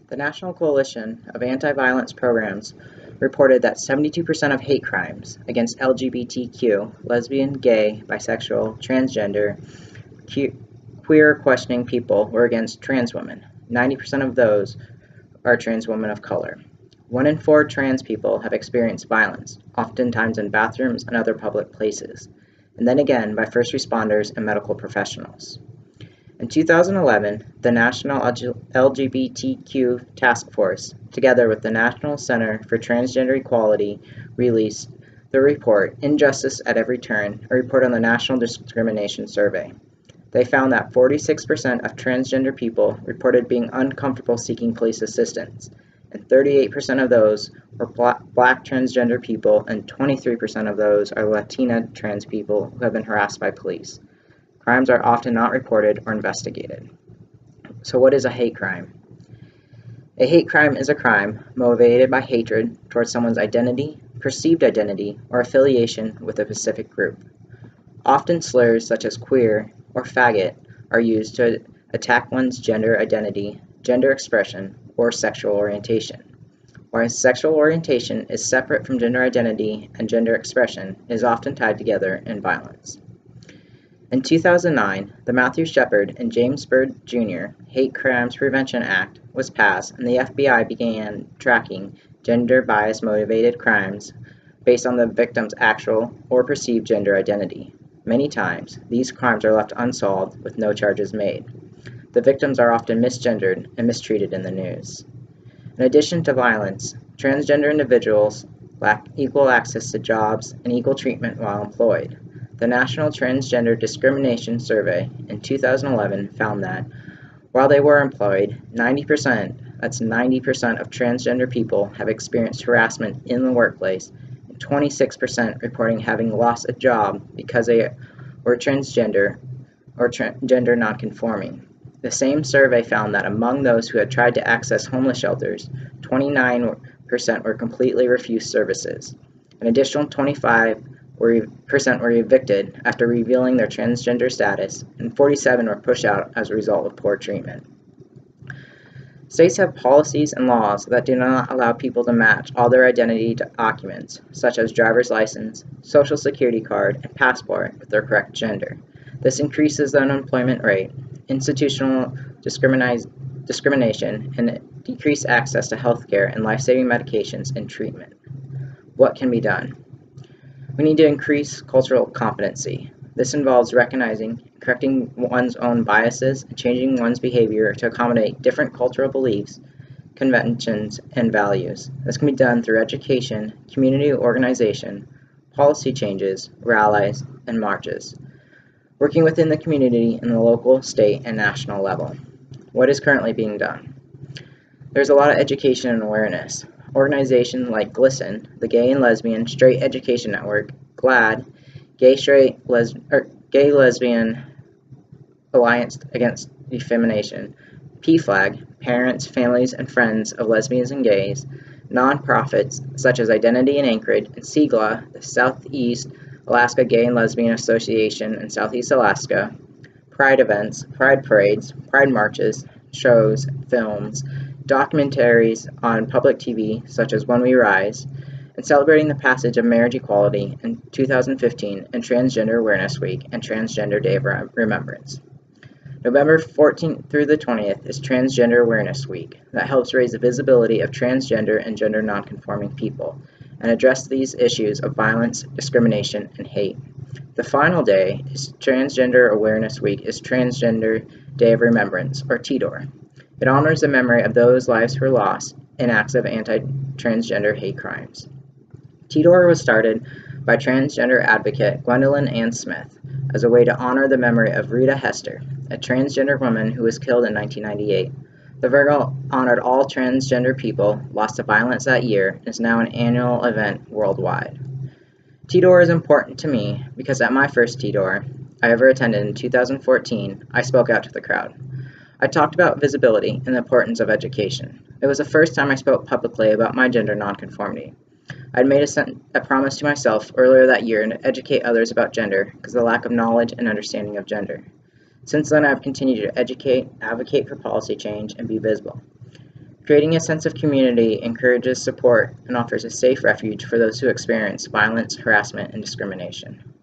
The National Coalition of Anti-Violence Programs reported that 72% of hate crimes against LGBTQ, lesbian, gay, bisexual, transgender, queer questioning people were against trans women. 90% of those are trans women of color. 1 in 4 trans people have experienced violence, oftentimes in bathrooms and other public places, and then again by first responders and medical professionals. In 2011, the National LGBTQ Task Force, together with the National Center for Transgender Equality, released the report, Injustice at Every Turn, a report on the National Discrimination Survey. They found that 46% of transgender people reported being uncomfortable seeking police assistance, and 38% of those were Black transgender people, and 23% of those are Latina trans people who have been harassed by police. Crimes are often not reported or investigated. So what is a hate crime? A hate crime is a crime motivated by hatred towards someone's identity, perceived identity, or affiliation with a specific group. Often slurs such as queer or faggot are used to attack one's gender identity, gender expression, or sexual orientation. While sexual orientation is separate from gender identity and gender expression, it is often tied together in violence. In 2009, the Matthew Shepard and James Byrd Jr. Hate Crimes Prevention Act was passed, and the FBI began tracking gender-bias motivated crimes based on the victim's actual or perceived gender identity. Many times, these crimes are left unsolved with no charges made. The victims are often misgendered and mistreated in the news. In addition to violence, transgender individuals lack equal access to jobs and equal treatment while employed. The National Transgender Discrimination Survey in 2011 found that, while they were employed, 90% of transgender people have experienced harassment in the workplace, and 26% reporting having lost a job because they were transgender or gender nonconforming. The same survey found that among those who had tried to access homeless shelters, 29% were completely refused services. An additional 25% were evicted after revealing their transgender status, and 47% were pushed out as a result of poor treatment. States have policies and laws that do not allow people to match all their identity documents, such as driver's license, social security card, and passport, with their correct gender. This increases the unemployment rate, institutional discrimination, and decreased access to health care and life-saving medications and treatment. What can be done? We need to increase cultural competency. This involves recognizing and correcting one's own biases and changing one's behavior to accommodate different cultural beliefs, conventions, and values. This can be done through education, community organization, policy changes, rallies, and marches, working within the community in the local, state, and national level. What is currently being done? There's a lot of education and awareness. Organizations like GLSEN, the Gay and Lesbian Straight Education Network, GLAAD, Gay Lesbian Alliance Against Discrimination, PFLAG, Parents, Families, and Friends of Lesbians and Gays, nonprofits such as Identity in Anchorage, and SIGLA, the Southeast Alaska Gay and Lesbian Association in Southeast Alaska, pride events, pride parades, pride marches, shows, films, documentaries on public TV such as When We Rise, and celebrating the passage of marriage equality in 2015 and Transgender Awareness Week and Transgender Day of Remembrance. November 14th through the 20th is Transgender Awareness Week that helps raise the visibility of transgender and gender nonconforming people and address these issues of violence, discrimination, and hate. The final day is Transgender Awareness Week is Transgender Day of Remembrance, or TDOR. It honors the memory of those lives who were lost in acts of anti-transgender hate crimes. TDOR was started by transgender advocate Gwendolyn Ann Smith as a way to honor the memory of Rita Hester, a transgender woman who was killed in 1998. The Virgo honored all transgender people lost to violence that year and is now an annual event worldwide. TDOR is important to me because at my first TDOR I ever attended in 2014, I spoke out to the crowd. I talked about visibility and the importance of education. It was the first time I spoke publicly about my gender nonconformity. I'd made a promise to myself earlier that year to educate others about gender because of the lack of knowledge and understanding of gender. Since then, I've continued to educate, advocate for policy change, and be visible. Creating a sense of community encourages support and offers a safe refuge for those who experience violence, harassment, and discrimination.